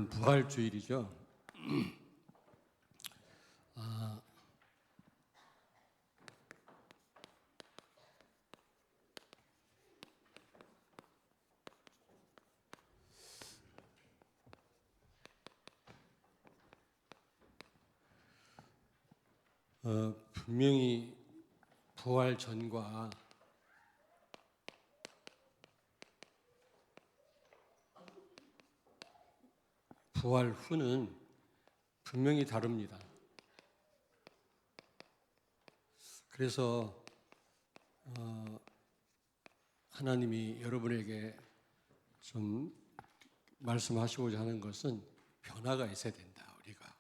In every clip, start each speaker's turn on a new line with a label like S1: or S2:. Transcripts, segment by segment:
S1: 오늘은 부활주일이죠. 분명히 부활 전과 부활 후는 분명히 다릅니다. 그래서 하나님이 여러분에게 좀 말씀하시고자 하는 것은 변화가 있어야 된다. 우리가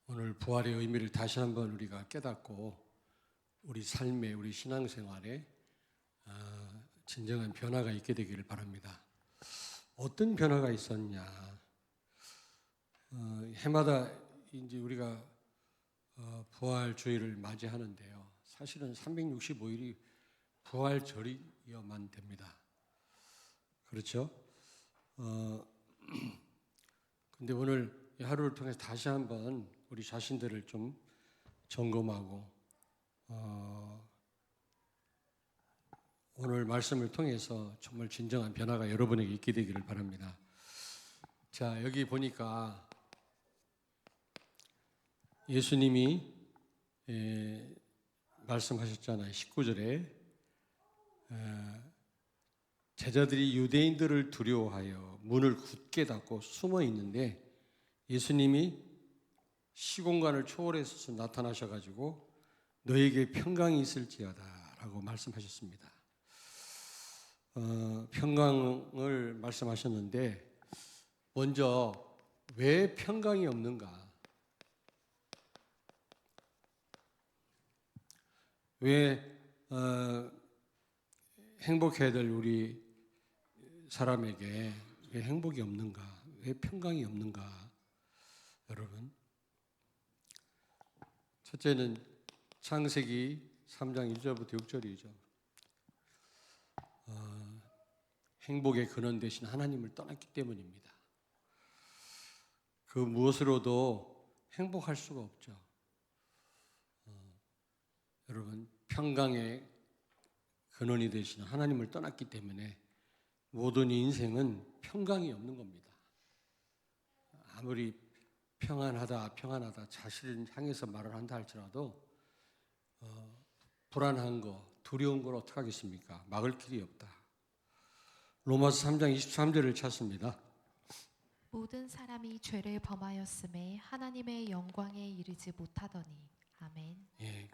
S1: 오늘 부활의 의미를 다시 한번 우리가 깨닫고 우리 삶에, 우리 신앙생활에 진정한 변화가 있게 되기를 바랍니다. 어떤 변화가 있었냐? 해마다 이제 우리가 부활 주일을 맞이하는데요. 사실은 365일이 부활절이어만 됩니다. 그렇죠? 근데 오늘 이 하루를 통해서 다시 한번 우리 자신들을 좀 점검하고 오늘 말씀을 통해서 정말 진정한 변화가 여러분에게 있게 되기를 바랍니다. 자, 여기 보니까 예수님이 말씀하셨잖아요. 19절에 제자들이 유대인들을 두려워하여 문을 굳게 닫고 숨어 있는데 예수님이 시공간을 초월해서 나타나셔가지고 너에게 평강이 있을지어다 라고 말씀하셨습니다. 평강을 말씀하셨는데 먼저 왜 평강이 없는가? 왜 행복해야 될 우리 사람에게 왜 행복이 없는가? 왜 평강이 없는가? 여러분, 첫째는 창세기 3장 1절부터 6절이죠. 행복의 근원 되신 하나님을 떠났기 때문입니다. 그 무엇으로도 행복할 수가 없죠. 여러분, 평강의 근원이 되시는 하나님을 떠났기 때문에 모든 인생은 평강이 없는 겁니다. 아무리 평안하다 자신을 향해서 말을 한다 할지라도 불안한 거, 두려운 걸 어떻게 하겠습니까? 막을 길이 없다. 로마서 3장 23절을 찾습니다.
S2: 모든 사람이 죄를 범하였음에 하나님의 영광에 이르지 못하더니. 아멘.
S1: 예,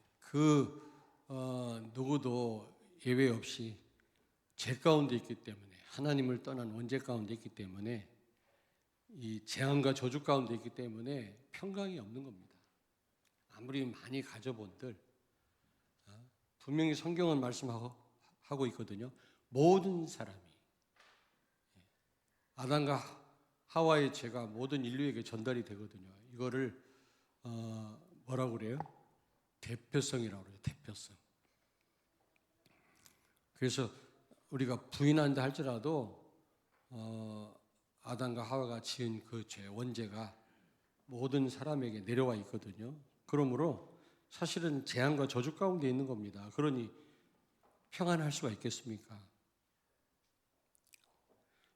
S1: 누구도 예외 없이 죄 가운데 있기 때문에 하나님을 떠난 원죄 가운데 있기 때문에 이 재앙과 저주 가운데 있기 때문에 평강이 없는 겁니다. 아무리 많이 가져본들 분명히 성경은 말씀하고 있거든요. 모든 사람이 아담과 하와의 죄가 모든 인류에게 전달이 되거든요. 이거를 뭐라고 그래요? 대표성이라고 그래요. 대표성. 그래서 우리가 부인한다 할지라도 아담과 하와가 지은 그 죄, 원죄가 모든 사람에게 내려와 있거든요. 그러므로 사실은 재앙과 저주 가운데 있는 겁니다. 그러니 평안할 수가 있겠습니까?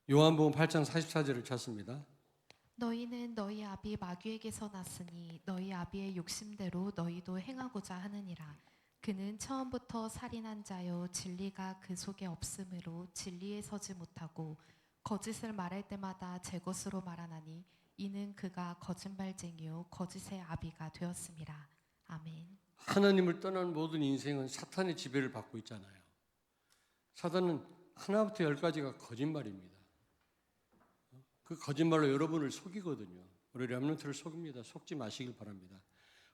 S1: 요한복음 8장 44절을 찾습니다.
S2: 너희는 너희 아비 마귀에게서 났으니 너희 아비의 욕심대로 너희도 행하고자 하느니라. 그는 처음부터 살인한 자요 진리가 그 속에 없으므로 진리에 서지 못하고 거짓을 말할 때마다 제 것으로 말하나니 이는 그가 거짓말쟁이요 거짓의 아비가 되었음이라. 아멘.
S1: 하나님을 떠난 모든 인생은 사탄의 지배를 받고 있잖아요. 사탄은 하나부터 열까지가 거짓말입니다. 그 거짓말로 여러분을 속이거든요. 우리 렘넌트를 속입니다. 속지 마시길 바랍니다.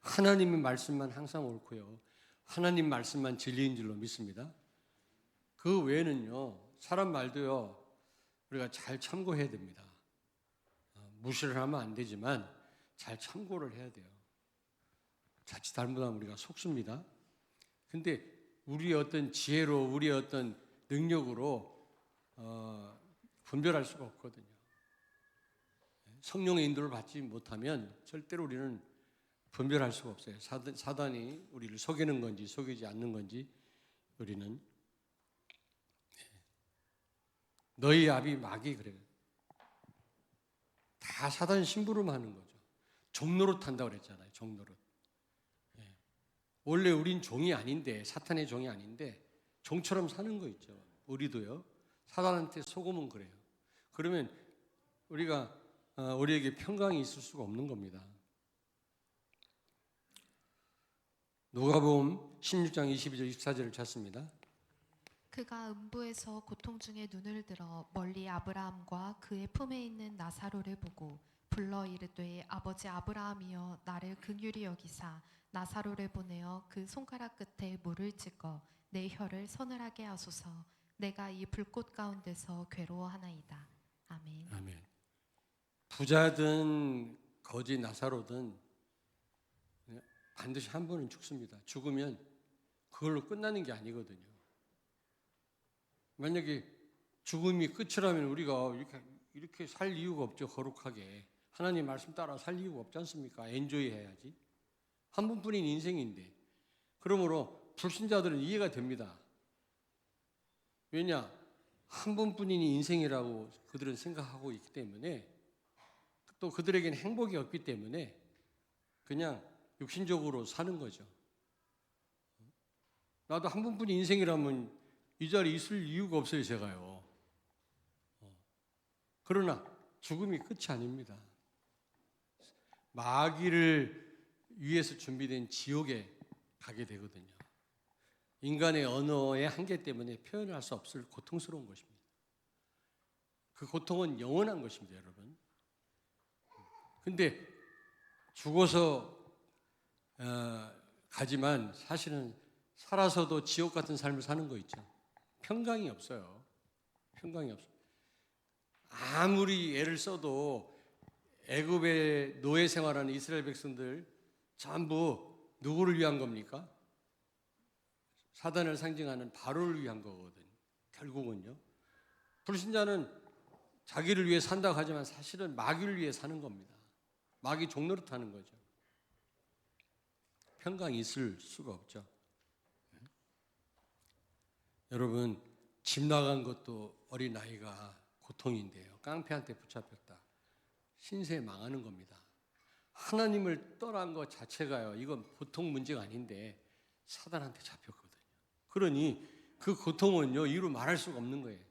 S1: 하나님의 말씀만 항상 옳고요. 하나님 말씀만 진리인 줄로 믿습니다. 그 외에는요, 사람 말도요, 우리가 잘 참고해야 됩니다. 무시를 하면 안 되지만 잘 참고를 해야 돼요. 자칫 잘못하면 우리가 속습니다. 근데 우리의 어떤 지혜로, 우리의 어떤 능력으로 분별할 수가 없거든요. 성령의 인도를 받지 못하면 절대로 우리는 분별할 수가 없어요. 사단이 우리를 속이는 건지 속이지 않는 건지 우리는. 너희 아비 마귀 그래요. 다 사단 심부름 하는 거죠. 종노릇 한다고 그랬잖아요. 종노릇. 원래 우린 종이 아닌데, 사탄의 종이 아닌데 종처럼 사는 거 있죠. 우리도요. 사단한테 속으면 그래요. 그러면 우리에게 평강이 있을 수가 없는 겁니다. 누가복음 16장 22절 24절을 찾습니다.
S2: 그가 음부에서 고통 중에 눈을 들어 멀리 아브라함과 그의 품에 있는 나사로를 보고 불러 이르되 아버지 아브라함이여 나를 긍휼히 여기사 나사로를 보내어 그 손가락 끝에 물을 찍어 내 혀를 서늘하게 하소서. 내가 이 불꽃 가운데서 괴로워하나이다. 아멘.
S1: 아멘. 부자든 거지 나사로든 반드시 한 번은 죽습니다. 죽으면 그걸로 끝나는 게 아니거든요. 만약에 죽음이 끝이라면 우리가 이렇게 살 이유가 없죠. 거룩하게 하나님 말씀 따라 살 이유가 없지 않습니까? 엔조이 해야지. 한 번뿐인 인생인데. 그러므로 불신자들은 이해가 됩니다. 왜냐? 한 번뿐인 인생이라고 그들은 생각하고 있기 때문에, 또 그들에게는 행복이 없기 때문에 그냥 육신적으로 사는 거죠. 나도 한 번뿐인 인생이라면 이 자리에 있을 이유가 없어요, 제가요. 그러나 죽음이 끝이 아닙니다. 마귀를 위해서 준비된 지옥에 가게 되거든요. 인간의 언어의 한계 때문에 표현할 수 없을 고통스러운 것입니다. 그 고통은 영원한 것입니다, 여러분. 근데 죽어서 가지만 사실은 살아서도 지옥 같은 삶을 사는 거 있죠. 평강이 없어요. 평강이 없어요. 아무리 애를 써도 애굽의 노예 생활하는 이스라엘 백성들 전부 누구를 위한 겁니까? 사단을 상징하는 바로를 위한 거거든요. 결국은요. 불신자는 자기를 위해 산다고 하지만 사실은 마귀를 위해 사는 겁니다. 마귀 종노릇 하는 거죠. 평강이 있을 수가 없죠. 여러분, 집 나간 것도 어린아이가 고통인데요. 깡패한테 붙잡혔다. 신세 망하는 겁니다. 하나님을 떠난 것 자체가요. 이건 보통 문제가 아닌데 사단한테 잡혔거든요. 그러니 그 고통은요. 이루 말할 수가 없는 거예요.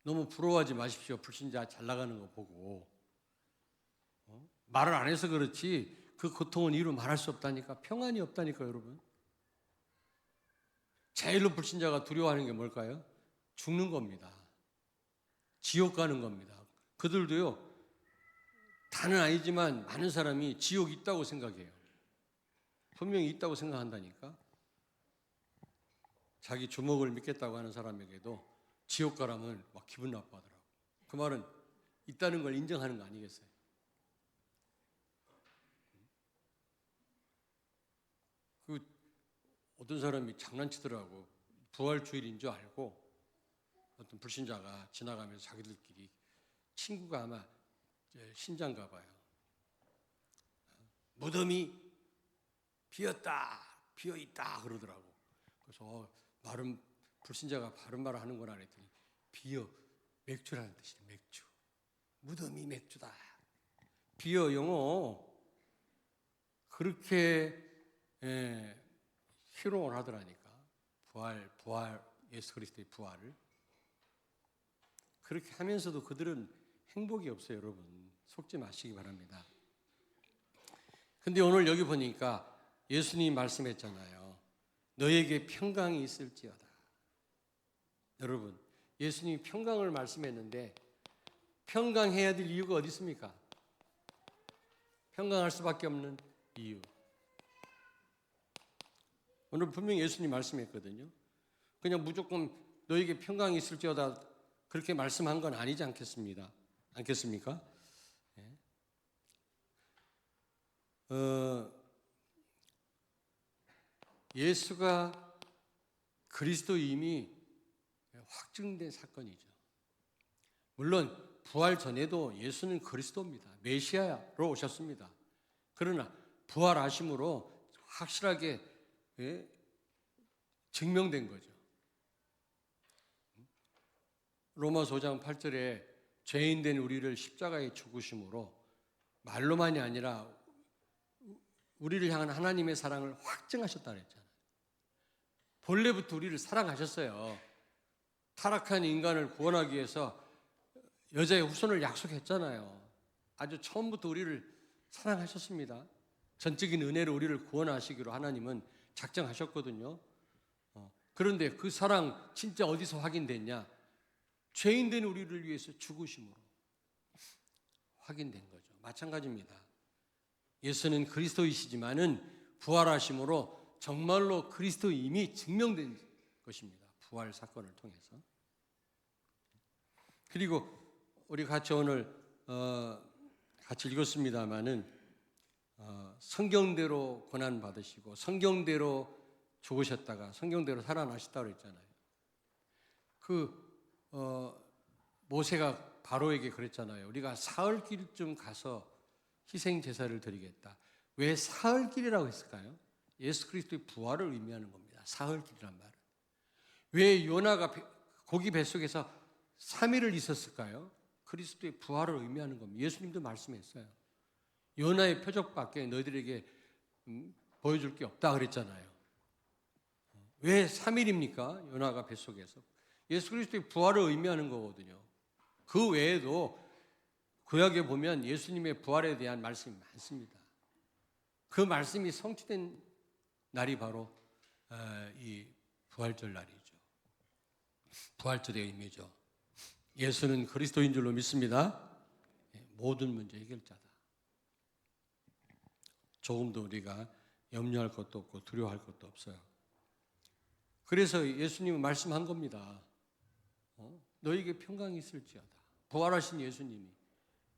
S1: 너무 부러워하지 마십시오. 불신자 잘 나가는 거 보고. 말을 안 해서 그렇지 그 고통은 이루 말할 수 없다니까. 평안이 없다니까 여러분. 제일로 불신자가 두려워하는 게 뭘까요? 죽는 겁니다. 지옥 가는 겁니다. 그들도요. 다는 아니지만 많은 사람이 지옥이 있다고 생각해요. 분명히 있다고 생각한다니까. 자기 주먹을 믿겠다고 하는 사람에게도 지옥 가라면 막 기분 나빠하더라고. 그 말은 있다는 걸 인정하는 거 아니겠어요? 그 어떤 사람이 장난치더라고. 부활주일인 줄 알고 어떤 불신자가 지나가면서 자기들끼리 친구가 아마 신자인가 봐요. 무덤이 비어있다 그러더라고. 그래서 불신자가 바른 말을 하는구나 그랬더니 비어, 맥주라는 뜻이에요. 맥주. 무덤이 맥주다. 비어 영어 그렇게 희롱을 하더라니까. 부활 예수 그리스도의 부활을 그렇게 하면서도 그들은 행복이 없어요, 여러분. 속지 마시기 바랍니다. 근데 오늘 여기 보니까 예수님이 말씀했잖아요. 너에게 평강이 있을지어다. 여러분, 예수님이 평강을 말씀했는데 평강해야 될 이유가 어디 있습니까? 평강할 수밖에 없는 이유. 오늘 분명히 예수님이 말씀했거든요. 그냥 무조건 너에게 평강이 있을지어다 그렇게 말씀한 건 아니지 않겠습니까? 예수가 그리스도임이 확증된 사건이죠. 물론 부활 전에도 예수는 그리스도입니다. 메시아로 오셨습니다. 그러나 부활하심으로 확실하게 증명된 거죠. 로마서 5장 8절에 죄인된 우리를 십자가에 죽으심으로 말로만이 아니라 우리를 향한 하나님의 사랑을 확증하셨다 그랬잖아요. 본래부터 우리를 사랑하셨어요. 타락한 인간을 구원하기 위해서 여자의 후손을 약속했잖아요. 아주 처음부터 우리를 사랑하셨습니다. 전적인 은혜로 우리를 구원하시기로 하나님은 작정하셨거든요. 그런데 그 사랑 진짜 어디서 확인됐냐? 죄인된 우리를 위해서 죽으심으로 확인된 거죠. 마찬가지입니다. 예수는 그리스도이시지만은 부활하심으로 정말로 그리스도임이 증명된 것입니다. 부활 사건을 통해서. 그리고 우리 같이 오늘 같이 읽었습니다마는 성경대로 고난 받으시고 성경대로 죽으셨다가 성경대로 살아나셨다고 그랬잖아요. 모세가 바로에게 그랬잖아요. 우리가 사흘길쯤 가서 희생 제사를 드리겠다. 왜 사흘길이라고 했을까요? 예수 그리스도의 부활을 의미하는 겁니다. 사흘길이란 말은. 왜 요나가 고기 뱃속에서 3일을 있었을까요? 그리스도의 부활을 의미하는 겁니다. 예수님도 말씀했어요. 요나의 표적밖에 너희들에게 보여줄 게 없다 그랬잖아요. 왜 3일입니까? 요나가 뱃속에서. 예수 그리스도의 부활을 의미하는 거거든요. 그 외에도 구약에 보면 예수님의 부활에 대한 말씀이 많습니다. 그 말씀이 성취된 날이 바로 이 부활절 날이죠. 부활절의 의미죠. 예수는 그리스도인 줄로 믿습니다. 모든 문제 해결자다. 조금도 우리가 염려할 것도 없고 두려워할 것도 없어요. 그래서 예수님은 말씀한 겁니다. 너에게 평강이 있을지어다. 부활하신 예수님이.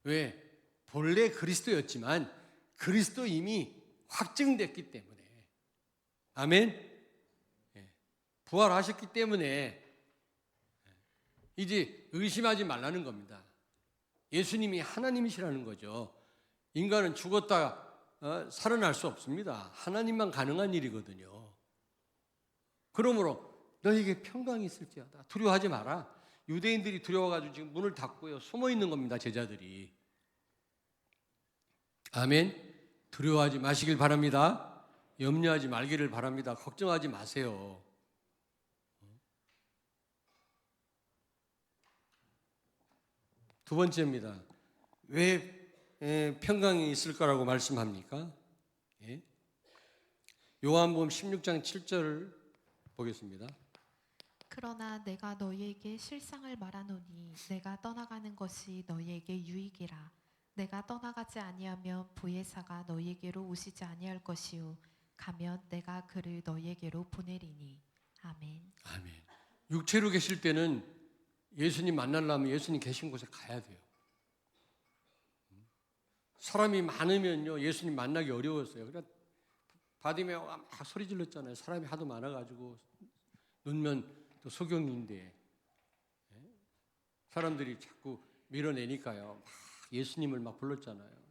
S1: 왜? 본래 그리스도였지만 그리스도임이 확증됐기 때문에. 아멘? 부활하셨기 때문에 이제 의심하지 말라는 겁니다. 예수님이 하나님이시라는 거죠. 인간은 죽었다 살아날 수 없습니다. 하나님만 가능한 일이거든요. 그러므로 너에게 평강이 있을지어다. 두려워하지 마라. 유대인들이 두려워가지고 지금 문을 닫고요. 숨어 있는 겁니다. 제자들이. 아멘. 두려워하지 마시길 바랍니다. 염려하지 말기를 바랍니다. 걱정하지 마세요. 두 번째입니다. 왜 평강이 있을 거라고 말씀합니까? 요한복음 16장 7절 보겠습니다.
S2: 그러나 내가 너희에게 실상을 말하노니 내가 떠나가는 것이 너희에게 유익이라. 내가 떠나가지 아니하면 보혜사가 너희에게로 오시지 아니할 것이요 가면 내가 그를 너희에게로 보내리니. 아멘.
S1: 아멘. 육체로 계실 때는 예수님 만나려면 예수님 계신 곳에 가야 돼요. 사람이 많으면요 예수님 만나기 어려웠어요. 그러니까 바디메오가 막 소리 질렀잖아요. 사람이 하도 많아가지고 눈면 또 소경인데 사람들이 자꾸 밀어내니까요. 막 예수님을 막 불렀잖아요.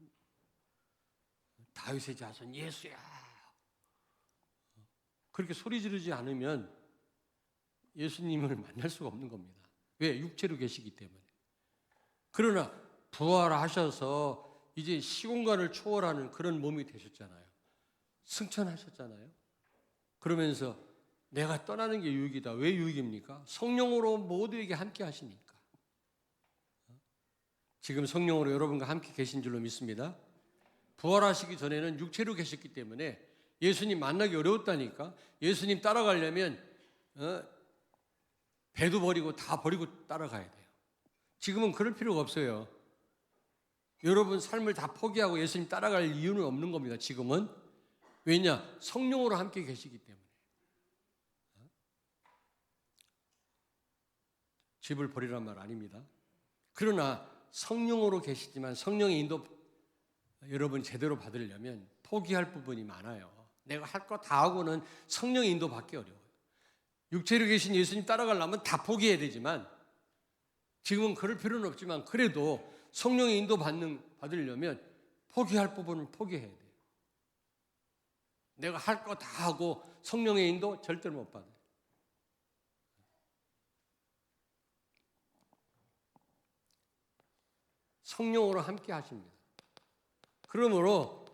S1: 다윗의 자손 예수야. 그렇게 소리 지르지 않으면 예수님을 만날 수가 없는 겁니다. 왜? 육체로 계시기 때문에. 그러나 부활하셔서 이제 시공간을 초월하는 그런 몸이 되셨잖아요. 승천하셨잖아요. 그러면서 내가 떠나는 게 유익이다. 왜 유익입니까? 성령으로 모두에게 함께 하시니까. 지금 성령으로 여러분과 함께 계신 줄로 믿습니다. 부활하시기 전에는 육체로 계셨기 때문에 예수님 만나기 어려웠다니까. 예수님 따라가려면 배도 버리고 다 버리고 따라가야 돼요. 지금은 그럴 필요가 없어요. 여러분 삶을 다 포기하고 예수님 따라갈 이유는 없는 겁니다. 지금은. 왜냐? 성령으로 함께 계시기 때문에. 집을 버리란 말 아닙니다. 그러나 성령으로 계시지만 성령의 인도 여러분 제대로 받으려면 포기할 부분이 많아요. 내가 할 거 다 하고는 성령의 인도 받기 어려워요. 육체로 계신 예수님 따라가려면 다 포기해야 되지만 지금은 그럴 필요는 없지만 그래도 성령의 인도 받으려면 포기할 부분은 포기해야 돼요. 내가 할 거 다 하고 성령의 인도 절대로 못 받아요. 성령으로 함께 하십니다. 그러므로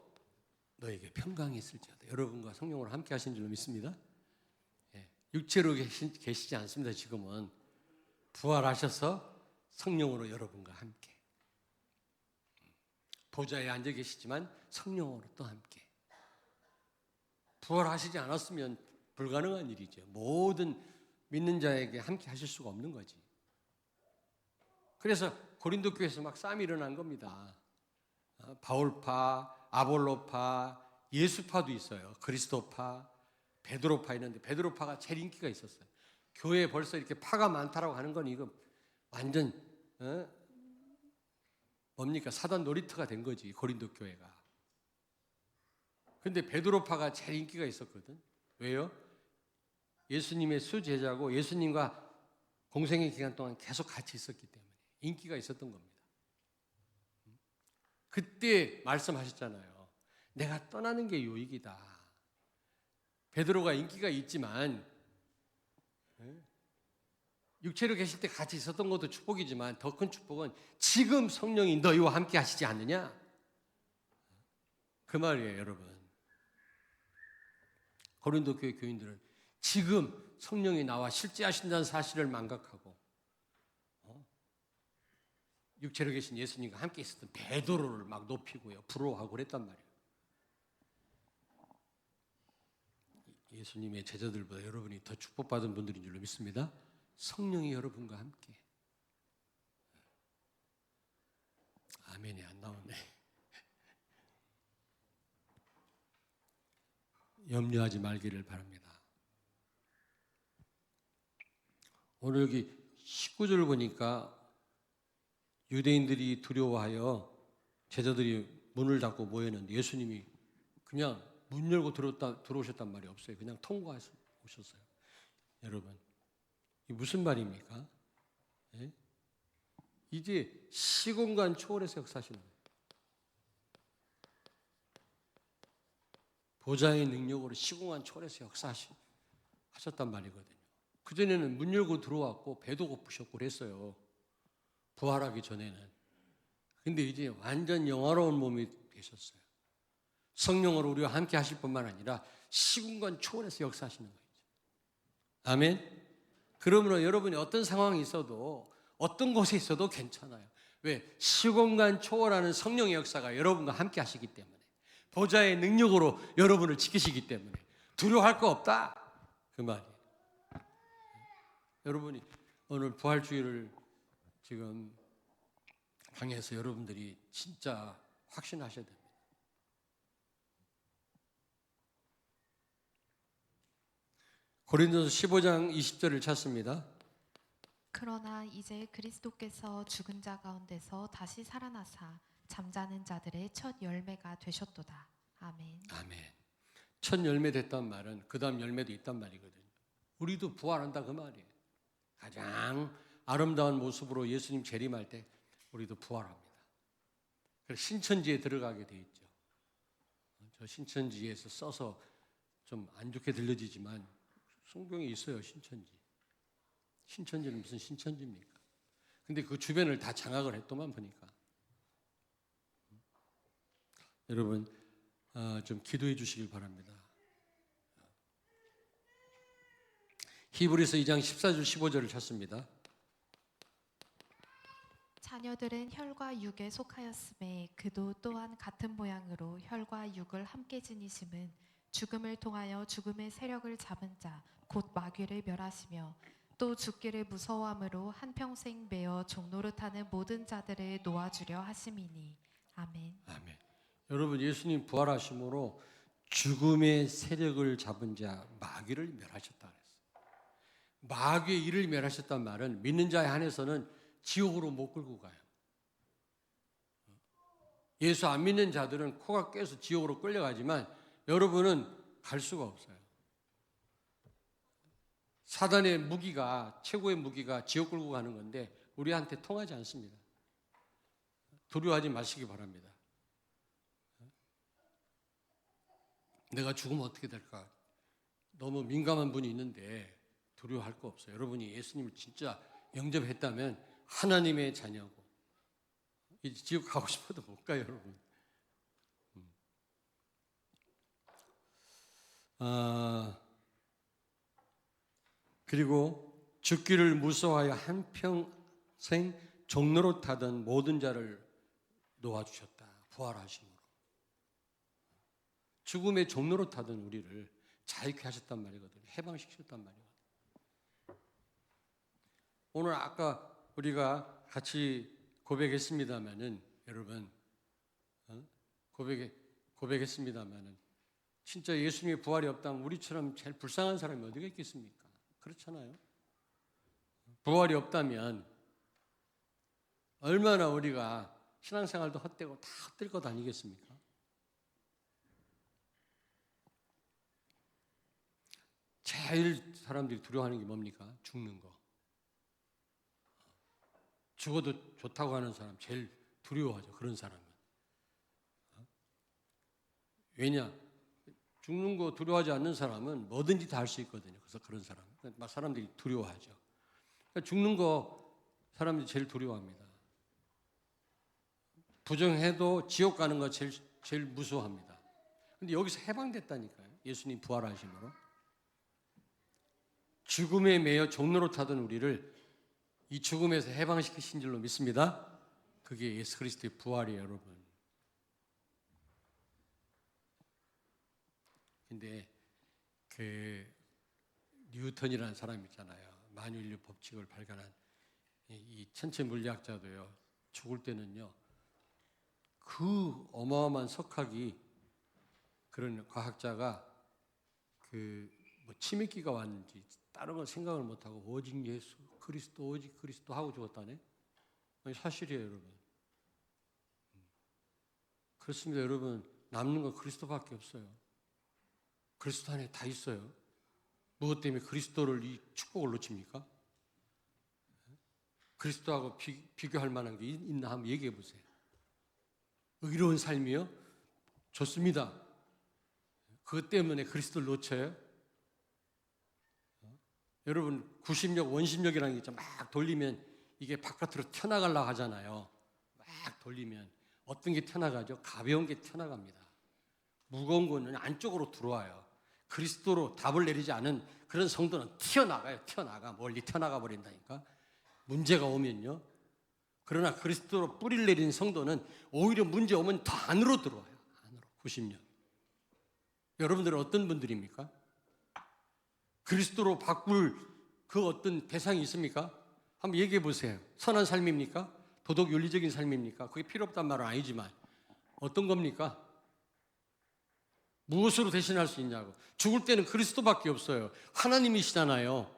S1: 너에게 평강이 있을지어다. 여러분과 성령으로 함께 하신 줄로 믿습니다. 육체로 계시지 않습니다. 지금은 부활하셔서 성령으로 여러분과 함께 보좌에 앉아 계시지만 성령으로 또 함께. 부활하시지 않았으면 불가능한 일이죠. 모든 믿는 자에게 함께 하실 수가 없는 거지. 그래서 고린도 교회에서 막 싸움이 일어난 겁니다. 바울파, 아볼로파, 예수파도 있어요. 그리스도파, 베드로파 있는데 베드로파가 제일 인기가 있었어요. 교회에 벌써 이렇게 파가 많다라고 하는 건 이거 완전 뭡니까? 사단 놀이터가 된 거지, 고린도 교회가. 근데 베드로파가 제일 인기가 있었거든. 왜요? 예수님의 수제자고 예수님과 공생의 기간 동안 계속 같이 있었기 때문에 인기가 있었던 겁니다. 그때 말씀하셨잖아요. 내가 떠나는 게 유익이다. 베드로가 인기가 있지만 육체로 계실 때 같이 있었던 것도 축복이지만 더 큰 축복은 지금 성령이 너희와 함께 하시지 않느냐? 그 말이에요, 여러분. 고린도 교회 교인들은 지금 성령이 나와 실제 하신다는 사실을 망각하고 육체로 계신 예수님과 함께 있었던 베드로를 막 높이고요, 부러워하고 그랬단 말이에요. 예수님의 제자들보다 여러분이 더 축복받은 분들인 줄로 믿습니다. 성령이 여러분과 함께. 아멘이 안 나오네. 염려하지 말기를 바랍니다. 오늘 여기 19절을 보니까 유대인들이 두려워하여 제자들이 문을 닫고 모였는데 예수님이 그냥 문 열고 들어오셨단 말이 없어요. 그냥 통과하셨어요. 여러분, 이 무슨 말입니까? 예? 이제 시공간 초월해서 역사하시는 거예요. 보좌의 능력으로 시공간 초월해서 역사하셨단 말이거든요. 그전에는 문 열고 들어왔고 배도 고프셨고 그랬어요. 부활하기 전에는. 근데 이제 완전 영화로운 몸이 되셨어요. 성령으로 우리와 함께 하실 뿐만 아니라 시공간 초월해서 역사하시는 거죠. 아멘. 그러므로 여러분이 어떤 상황이 있어도 어떤 곳에 있어도 괜찮아요. 왜? 시공간 초월하는 성령의 역사가 여러분과 함께 하시기 때문에, 보좌의 능력으로 여러분을 지키시기 때문에 두려워할 거 없다, 그 말이에요. 여러분이 오늘 부활주의를 지금 강해서 여러분들이 진짜 확신하셔야 됩니다. 고린도서 15장 20절을 찾습니다.
S2: 그러나 이제 그리스도께서 죽은 자 가운데서 다시 살아나사 잠자는 자들의 첫 열매가 되셨도다. 아멘.
S1: 아멘. 첫 열매 됐단 말은 그 다음 열매도 있단 말이거든요. 우리도 부활한다 그 말이에요. 가장 아름다운 모습으로 예수님 재림할 때 우리도 부활합니다. 그래서 신천지에 들어가게 돼 있죠. 저 신천지에서 써서 좀 안 좋게 들려지지만 성경에 있어요. 신천지는 무슨 신천지입니까? 근데 그 주변을 다 장악을 했더만 보니까. 여러분 좀 기도해 주시길 바랍니다. 히브리서 2장 14절 15절을 찾습니다.
S2: 자녀들은 혈과 육에 속하였음에 그도 또한 같은 모양으로 혈과 육을 함께 지니심은 죽음을 통하여 죽음의 세력을 잡은 자 곧 마귀를 멸하시며 또 죽기를 무서워함으로 한평생 매어 종노릇하는 모든 자들을 놓아주려 하심이니. 아멘.
S1: 아멘. 여러분 예수님 부활하심으로 죽음의 세력을 잡은 자 마귀를 멸하셨다 그랬어요. 마귀의 일을 멸하셨단 말은 믿는 자에 한해서는 지옥으로 못 끌고 가요. 예수 안 믿는 자들은 코가 깨서 지옥으로 끌려가지만 여러분은 갈 수가 없어요. 사단의 무기가, 최고의 무기가 지옥 끌고 가는 건데 우리한테 통하지 않습니다. 두려워하지 마시기 바랍니다. 내가 죽으면 어떻게 될까? 너무 민감한 분이 있는데 두려워할 거 없어요. 여러분이 예수님을 진짜 영접했다면 하나님의 자녀고 이제 지옥 가고 싶어도 못 가요, 여러분. 그리고 죽기를 무서워하여 한평생 종로로 타던 모든 자를 놓아주셨다. 부활하심으로. 죽음의 종로로 타던 우리를 자유케 하셨단 말이거든요. 해방시키셨단 말이거든요. 오늘 아까 우리가 같이 고백했습니다마는 여러분 고백했습니다마는 진짜 예수님의 부활이 없다면 우리처럼 제일 불쌍한 사람이 어디가 있겠습니까? 그렇잖아요. 부활이 없다면 얼마나 우리가 신앙생활도 헛되고 다 헛될 것 아니겠습니까? 제일 사람들이 두려워하는 게 뭡니까? 죽는 거. 죽어도 좋다고 하는 사람 제일 두려워하죠. 그런 사람은. 왜냐? 죽는 거 두려워하지 않는 사람은 뭐든지 다 할 수 있거든요. 그래서 그런 사람들이 두려워하죠. 그러니까 죽는 거 사람들이 제일 두려워합니다. 부정해도 지옥 가는 거 제일 무서워합니다. 근데 여기서 해방됐다니까요. 예수님 부활하심으로. 죽음에 매여 종로로 타던 우리를 이 죽음에서 해방시키신 줄로 믿습니다. 그게 예수 그리스도의 부활이에요, 여러분. 근데 그 뉴턴이라는 사람 있잖아요. 만유인류 법칙을 발견한 이 천체 물리학자도요. 죽을 때는요. 그 어마어마한 석학이 그런 과학자가 뭐 치매기가 왔는지 다른 걸 생각을 못하고 오직 예수 그리스도 오직 그리스도 하고 죽었다네. 사실이에요, 여러분. 그렇습니다, 여러분. 남는 건 그리스도밖에 없어요. 그리스도 안에 다 있어요. 무엇 때문에 그리스도를 이 축복을 놓칩니까? 그리스도하고 비교할 만한 게 있나 한번 얘기해 보세요. 의로운 삶이요? 좋습니다. 그것 때문에 그리스도를 놓쳐요? 여러분 90력, 원심력이라는 게 있죠. 막 돌리면 이게 바깥으로 튀어나가려고 하잖아요. 막 돌리면 어떤 게 튀어나가죠? 가벼운 게 튀어나갑니다. 무거운 거는 안쪽으로 들어와요. 그리스도로 답을 내리지 않은 그런 성도는 튀어나가요. 멀리 튀어나가 버린다니까. 문제가 오면요. 그러나 그리스도로 뿌리를 내린 성도는 오히려 문제 오면 더 안으로 들어와요. 안으로. 90년. 여러분들은 어떤 분들입니까? 그리스도로 바꿀 그 어떤 대상이 있습니까? 한번 얘기해 보세요. 선한 삶입니까? 도덕 윤리적인 삶입니까? 그게 필요 없단 말은 아니지만 어떤 겁니까? 무엇으로 대신할 수 있냐고. 죽을 때는 그리스도밖에 없어요. 하나님이시잖아요.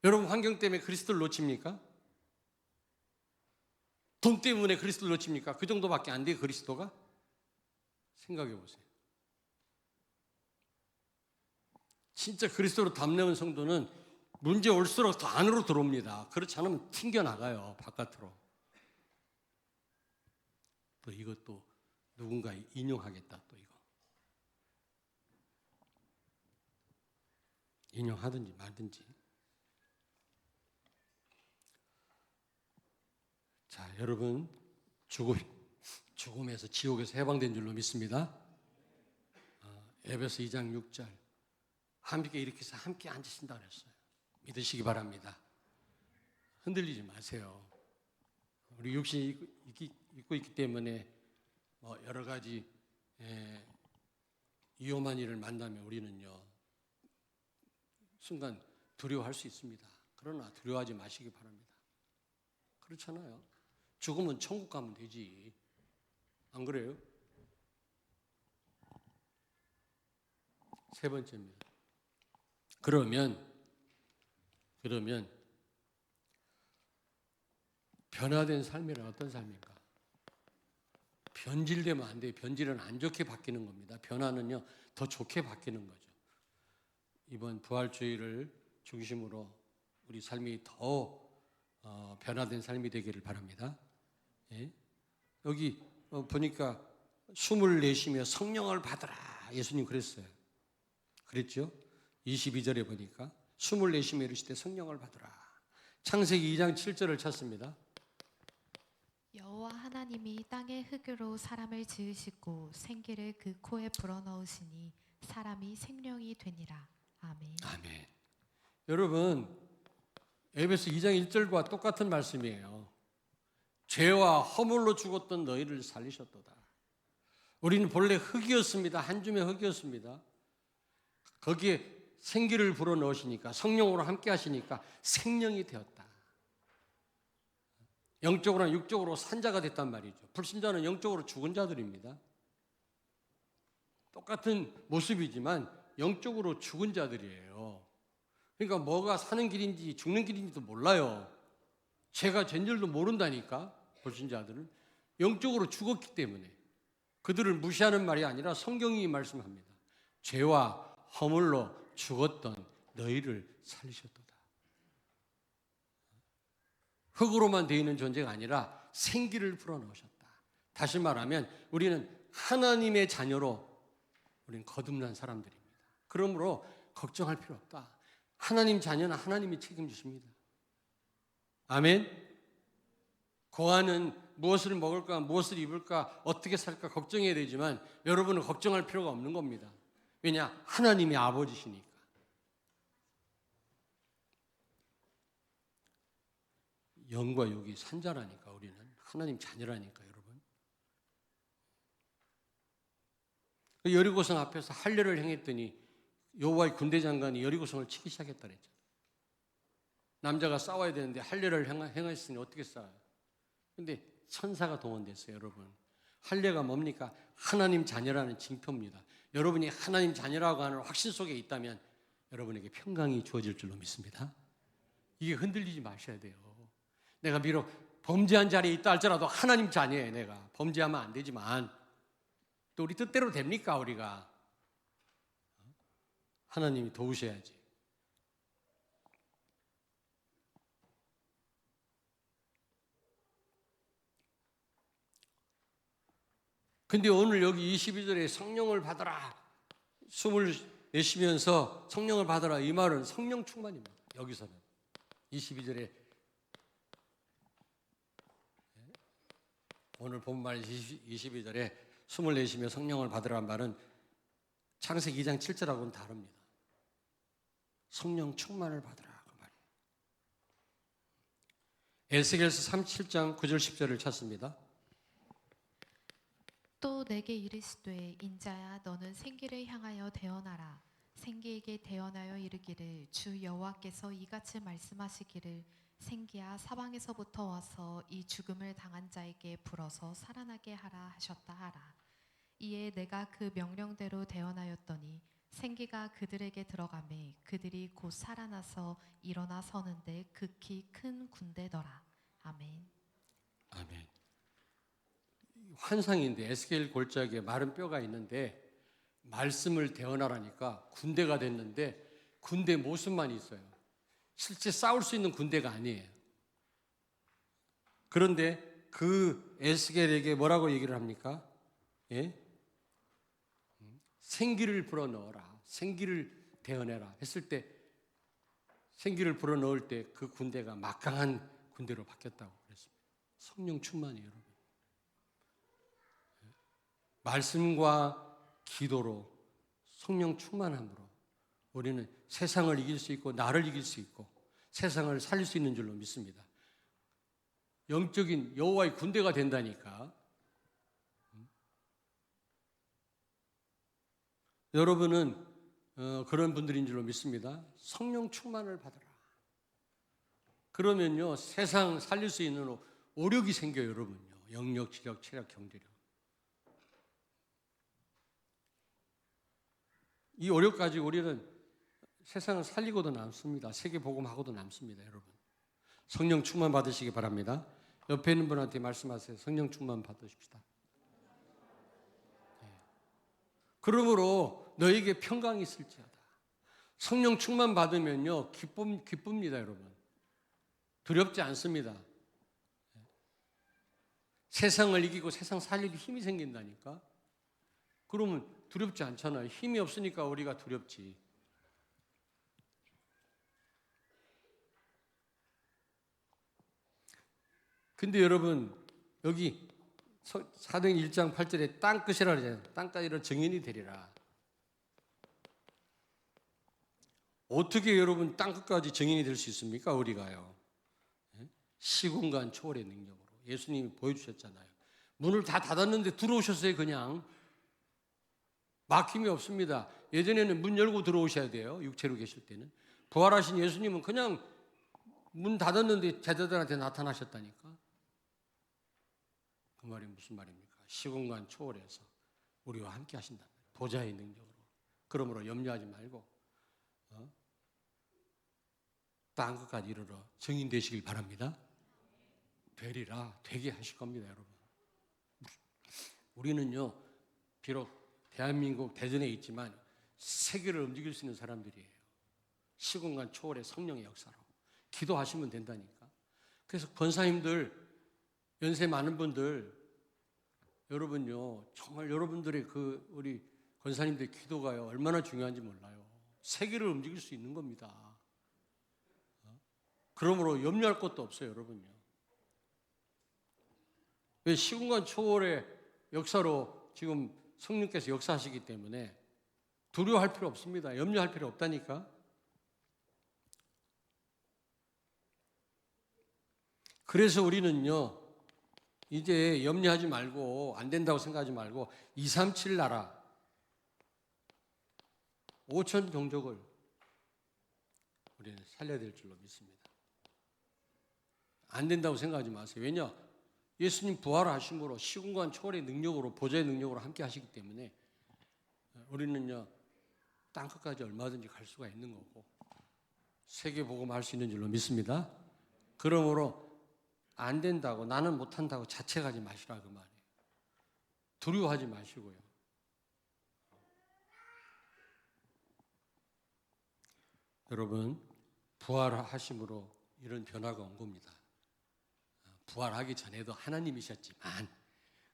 S1: 여러분 환경 때문에 그리스도를 놓칩니까? 돈 때문에 그리스도를 놓칩니까? 그 정도밖에 안 돼요, 그리스도가? 생각해 보세요. 진짜 그리스도로 담내은 성도는 문제 올수록 더 안으로 들어옵니다. 그렇지 않으면 튕겨나가요, 바깥으로. 또 이것도 누군가 인용하겠다, 또 이거. 인용하든지 말든지. 자, 여러분 죽음에서 지옥에서 해방된 줄로 믿습니다. 에베소 2장 6절 함께 일으켜서 함께 앉으신다 그랬어요. 믿으시기 바랍니다. 흔들리지 마세요. 우리 육신이 있고 있기 때문에 여러 가지 위험한 일을 만나면 우리는요 순간 두려워할 수 있습니다. 그러나 두려워하지 마시기 바랍니다. 그렇잖아요. 죽으면 천국 가면 되지. 안 그래요? 세 번째입니다. 그러면 변화된 삶이란 어떤 삶인가? 변질되면 안 돼요. 변질은 안 좋게 바뀌는 겁니다. 변화는요 더 좋게 바뀌는 거죠. 이번 부활주의를 중심으로 우리 삶이 더 변화된 삶이 되기를 바랍니다. 예? 여기 보니까 숨을 내쉬며 성령을 받으라. 예수님 그랬어요. 그랬죠? 22절에 보니까 숨을 내쉬며 이르실 때 성령을 받으라. 창세기 2장 7절을 찾습니다.
S2: 여호와 하나님이 땅의 흙으로 사람을 지으시고 생기를 그 코에 불어넣으시니 사람이 생명이 되니라. 아멘.
S1: 아멘. 여러분, 에베소 2장 1절과 똑같은 말씀이에요. 죄와 허물로 죽었던 너희를 살리셨도다. 우리는 본래 흙이었습니다. 한 줌의 흙이었습니다. 거기에 생기를 불어넣으시니까, 성령으로 함께 하시니까 생명이 되었다. 영적으로나 육적으로 산자가 됐단 말이죠. 불신자는 영적으로 죽은 자들입니다. 똑같은 모습이지만 영적으로 죽은 자들이에요. 그러니까 뭐가 사는 길인지 죽는 길인지도 몰라요. 죄가 죄인 줄도 모른다니까. 불신자들은 영적으로 죽었기 때문에 그들을 무시하는 말이 아니라 성경이 말씀합니다. 죄와 허물로 죽었던 너희를 살리셨도다. 흙으로만 되어 있는 존재가 아니라 생기를 불어넣으셨다. 다시 말하면 우리는 하나님의 자녀로 우리는 거듭난 사람들입니다. 그러므로 걱정할 필요 없다. 하나님 자녀는 하나님이 책임지십니다. 아멘. 고아는 무엇을 먹을까, 무엇을 입을까, 어떻게 살까 걱정해야 되지만 여러분은 걱정할 필요가 없는 겁니다. 왜냐? 하나님이 아버지시니까. 영과 육이 산자라니까. 우리는 하나님 자녀라니까. 여러분, 여리고성 앞에서 할례를 행했더니 여호와의 군대 장관이 여리고성을 치기 시작했다 그랬잖아요. 남자가 싸워야 되는데 할례를 행했으니 어떻게 싸워요? 근데 천사가 동원됐어요. 여러분, 할례가 뭡니까? 하나님 자녀라는 징표입니다. 여러분이 하나님 자녀라고 하는 확신 속에 있다면 여러분에게 평강이 주어질 줄로 믿습니다. 이게 흔들리지 마셔야 돼요. 내가 비록 범죄한 자리에 있다 할지라도 하나님 자녀예요. 내가 범죄하면 안 되지만 또 우리 뜻대로 됩니까? 우리가 하나님이 도우셔야지. 근데 오늘 여기 22절에 성령을 받아라, 숨을 내쉬면서 성령을 받아라, 이 말은 성령 충만입니다. 여기서는 22절에 오늘 본말 22절에 숨을 내쉬며 성령을 받으라는 말은 창세기 2장 7절하고는 다릅니다. 성령 충만을 받으라 그 말이에요. 에스겔서 37장 9절 10절을 찾습니다.
S2: 또 내게 이르시되 인자야 너는 생기를 향하여 대언하라. 생기에게 대언하여 이르기를 주 여호와께서 이같이 말씀하시기를 생기야 사방에서부터 와서 이 죽음을 당한 자에게 불어서 살아나게 하라 하셨다 하라. 이에 내가 그 명령대로 대언하였더니 생기가 그들에게 들어가매 그들이 곧 살아나서 일어나 서는데 극히 큰 군대더라. 아멘.
S1: 아멘. 환상인데 에스겔 골짜기에 마른 뼈가 있는데 말씀을 대언하라니까 군대가 됐는데 군대 모습만 있어요. 실제 싸울 수 있는 군대가 아니에요. 그런데 그 에스겔에게 뭐라고 얘기를 합니까? 예? 생기를 불어넣어라, 생기를 대언해라 했을 때 생기를 불어넣을 때 그 군대가 막강한 군대로 바뀌었다고 그랬습니다. 성령 충만이에요, 여러분. 말씀과 기도로 성령 충만함으로 우리는 세상을 이길 수 있고 나를 이길 수 있고 세상을 살릴 수 있는 줄로 믿습니다. 영적인 여호와의 군대가 된다니까. 여러분은 그런 분들인 줄로 믿습니다. 성령 충만을 받으라. 그러면요 세상 살릴 수 있는 오력이 생겨요. 여러분요, 영력, 지력, 체력, 경제력. 이 오력 가지고 우리는 세상을 살리고도 남습니다. 세계 복음하고도 남습니다. 여러분, 성령 충만 받으시기 바랍니다. 옆에 있는 분한테 말씀하세요. 성령 충만 받으십시다. 네. 그러므로 너에게 평강이 있을지어다. 성령 충만 받으면요 기쁩니다. 여러분, 두렵지 않습니다. 세상을 이기고 세상 살릴 힘이 생긴다니까. 그러면 두렵지 않잖아요. 힘이 없으니까 우리가 두렵지. 근데 여러분 여기 사도행 1장 8절에 땅끝이라 그러잖아요. 땅까지로 정인이 되리라. 어떻게 여러분 땅끝까지 정인이 될 수 있습니까? 우리가요. 시공간 초월의 능력으로. 예수님이 보여주셨잖아요. 문을 다 닫았는데 들어오셨어요. 그냥. 막힘이 없습니다. 예전에는 문 열고 들어오셔야 돼요. 육체로 계실 때는. 부활하신 예수님은 그냥 문 닫았는데 제자들한테 나타나셨다니까. 그 말이 무슨 말입니까? 시공간 초월해서 우리와 함께 하신다. 보좌의 능력으로. 그러므로 염려하지 말고 땅끝까지 이르러 증인되시길 바랍니다. 되리라. 되게 하실 겁니다, 여러분. 우리는요, 비록 대한민국 대전에 있지만 세계를 움직일 수 있는 사람들이에요. 시공간 초월의 성령의 역사로. 기도하시면 된다니까. 그래서 권사님들, 연세 많은 분들, 여러분요, 정말 여러분들의 우리 권사님들의 기도가요, 얼마나 중요한지 몰라요. 세계를 움직일 수 있는 겁니다. 그러므로 염려할 것도 없어요, 여러분요. 왜 시공간 초월의 역사로 지금 성령께서 역사하시기 때문에 두려워할 필요 없습니다. 염려할 필요 없다니까. 그래서 우리는요, 이제 염려하지 말고 안 된다고 생각하지 말고 237 나라 5천 종족을 우리는 살려야 될 줄로 믿습니다. 안 된다고 생각하지 마세요. 왜냐? 예수님 부활하심으로 시공간 초월의 능력으로 보좌의 능력으로 함께 하시기 때문에 우리는요 땅끝까지 얼마든지 갈 수가 있는 거고 세계 복음할 수 있는 줄로 믿습니다. 그러므로 안 된다고 나는 못한다고 자책하지 마시라 그 말이에요. 두려워하지 마시고요. 여러분 부활하심으로 이런 변화가 온 겁니다. 부활하기 전에도 하나님이셨지만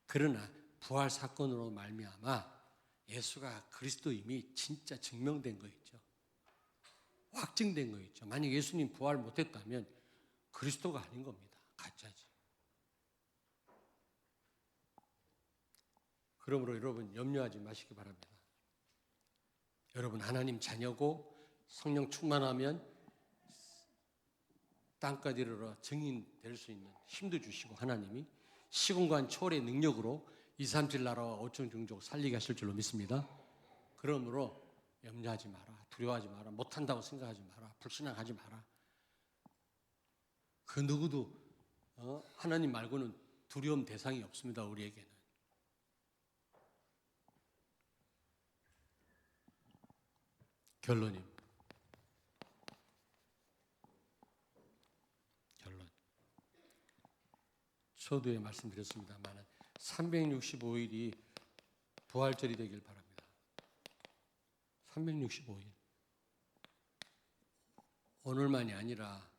S1: 그러나 부활 사건으로 말미암아 예수가 그리스도임이 진짜 증명된 거 있죠. 확증된 거 있죠. 만약 예수님 부활 못했다면 그리스도가 아닌 겁니다. 가짜지. 그러므로 여러분 염려하지 마시기 바랍니다. 여러분 하나님 자녀고 성령 충만하면 땅까지 이르러 증인 될 수 있는 힘도 주시고 하나님이 시공간 초월의 능력으로 237 나라와 5천 종족 살리게 하실 줄로 믿습니다. 그러므로 염려하지 마라. 두려워하지 마라. 못한다고 생각하지 마라. 불신앙하지 마라. 그 누구도 하나님 말고는 두려움 대상이 없습니다. 우리에게는. 결론. 서두에 말씀드렸습니다만 365일이 부활절이 되길 바랍니다. 365일. 오늘만이 아니라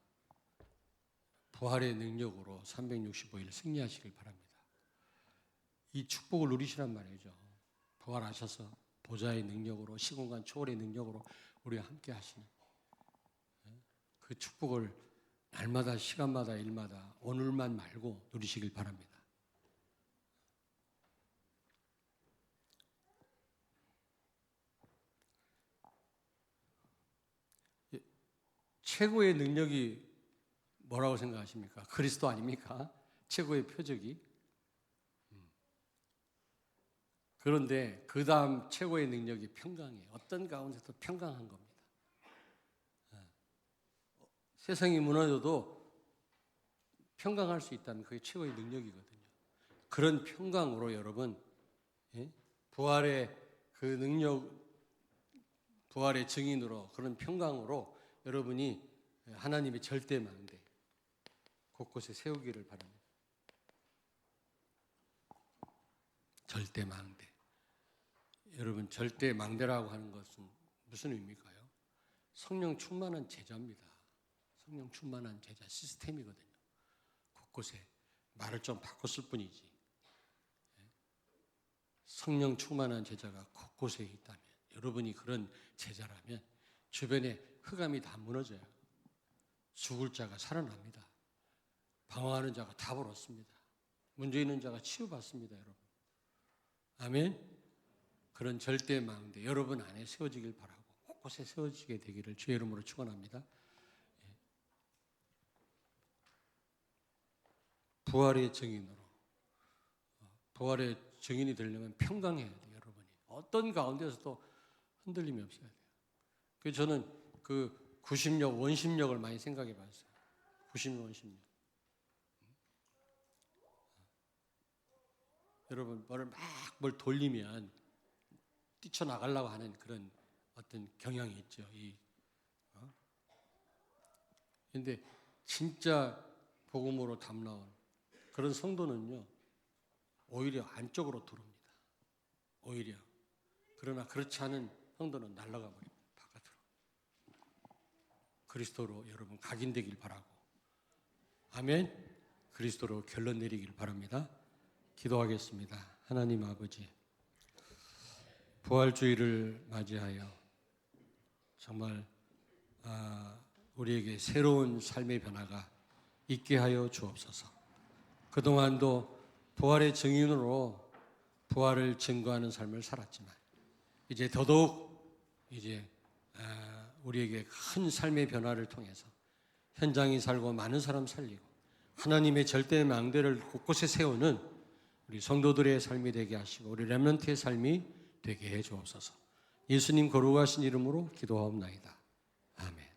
S1: 부활의 능력으로 365일 승리하시길 바랍니다. 이 축복을 누리시란 말이죠. 부활하셔서 보좌의 능력으로 시공간 초월의 능력으로 우리와 함께 하시는 그 축복을 날마다 시간마다 일마다 오늘만 말고 누리시길 바랍니다. 최고의 능력이 뭐라고 생각하십니까? 그리스도 아닙니까? 최고의 표적이. 그런데 그 다음 최고의 능력이 평강이에요. 어떤 가운데서 평강한 겁니다. 세상이 무너져도 평강할 수 있다면 그게 최고의 능력이거든요. 그런 평강으로 여러분, 부활의 그 능력, 부활의 증인으로 그런 평강으로 여러분이 하나님의 절대 망대 곳곳에 세우기를 바랍니다. 절대 망대. 여러분 절대 망대라고 하는 것은 무슨 의미일까요? 성령 충만한 제자입니다. 성령 충만한 제자 시스템이거든요. 곳곳에 말을 좀 바꿨을 뿐이지. 성령 충만한 제자가 곳곳에 있다면, 여러분이 그런 제자라면 주변에 흑암이 다 무너져요. 죽을 자가 살아납니다. 방황하는 자가 답을 얻습니다. 문제 있는 자가 치유받습니다, 여러분. 아멘. 그런 절대 망대 여러분 안에 세워지길 바라고 곳곳에 세워지게 되기를 주의 이름으로 축원합니다. 부활의 증인으로, 부활의 증인이 되려면 평강해야 돼요, 여러분이. 어떤 가운데서도 흔들림이 없어야 돼요. 그래서 저는 그 구심력, 원심력을 많이 생각해 봤어요. 구심력, 원심력. 여러분, 뭘 돌리면 뛰쳐나가려고 하는 그런 어떤 경향이 있죠. 그런데 진짜 복음으로 담나온 그런 성도는요, 오히려 안쪽으로 들어옵니다. 오히려. 그러나 그렇지 않은 성도는 날아가 버립니다. 바깥으로. 그리스도로 여러분 각인되길 바라고. 아멘. 그리스도로 결론 내리길 바랍니다. 기도하겠습니다. 하나님 아버지, 부활주의를 맞이하여 정말 우리에게 새로운 삶의 변화가 있게 하여 주옵소서. 그동안도 부활의 증인으로 부활을 증거하는 삶을 살았지만 이제 더더욱 우리에게 큰 삶의 변화를 통해서 현장이 살고 많은 사람 살리고 하나님의 절대 망대를 곳곳에 세우는 우리 성도들의 삶이 되게 하시고 우리 렘넌트의 삶이 되게 해 주옵소서. 예수님 거룩하신 이름으로 기도하옵나이다. 아멘.